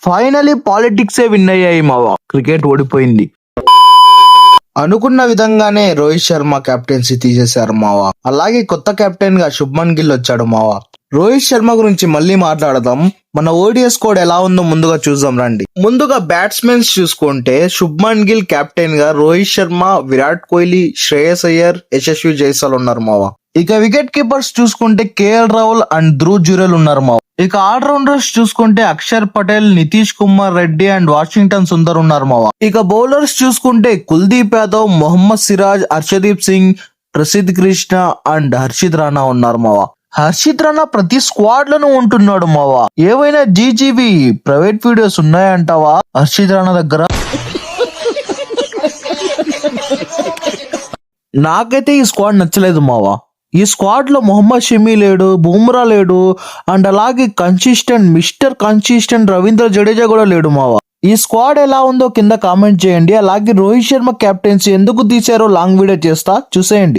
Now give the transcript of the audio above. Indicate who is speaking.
Speaker 1: Finally పాలిటిక్సే win అయ్యాయి మావా. Cricket ఓడిపోయింది. అనుకున్న విధంగానే రోహిత్ శర్మ కెప్టెన్సీ తీసేశారు మావా. అలాగే కొత్త కెప్టెన్ గా శుభ్మన్ గిల్ వచ్చాడు మావా. రోహిత్ శర్మ గురించి మళ్ళీ మాట్లాడదాం. మన ఓడిఎస్ స్క్వాడ్ ఎలా ఉందో ముందుగా చూద్దాం రండి. ముందుగా బ్యాట్స్మెన్స్ చూసుకుంటే శుభ్మన్ గిల్ కెప్టెన్ గా, రోహిత్ శర్మ, విరాట్ కోహ్లీ, శ్రేయస్ అయ్యర్, యశస్వి జైస్వాల్ ఉన్నారు మావా. ఇక వికెట్ కీపర్స్ చూసుకుంటే కేఎల్ రాహుల్ అండ్ ధ్రువ్ జురెల్ ఉన్నారు మావా. ఇక ఆల్రౌండర్స్ చూసుకుంటే అక్షర్ పటేల్, నితీష్ కుమార్ రెడ్డి అండ్ వాషింగ్టన్ సుందర్ ఉన్నారు మావా. ఇక బౌలర్స్ చూసుకుంటే కుల్దీప్ యాదవ్, మొహమ్మద్ సిరాజ్, హర్షదీప్ సింగ్, ప్రసిద్ధ్ కృష్ణ అండ్ హర్షిత్ రాణా ఉన్నారు మావా. హర్షిత్ రాణా ప్రతి స్క్వాడ్ లోనూ ఉంటున్నాడు మావా. ఏవైనా జీజీబీ ప్రైవేట్ వీడియోస్ ఉన్నాయంటావా హర్షిత్ రాణా దగ్గర? నాకైతే ఈ స్క్వాడ్ నచ్చలేదు మావా. ఈ స్క్వాడ్ లో మొహమ్మద్ షమి లేడు, బుమ్రా లేడు అండ్ అలాగే మిస్టర్ కన్సిస్టెంట్ రవీంద్ర జడేజా కూడా లేడు మావా. ఈ స్క్వాడ్ ఎలా ఉందో కింద కామెంట్ చేయండి. అలాగే రోహిత్ శర్మ కెప్టెన్సీ ఎందుకు తీశారో లాంగ్ వీడియో చేస్తా, చూసేయండి.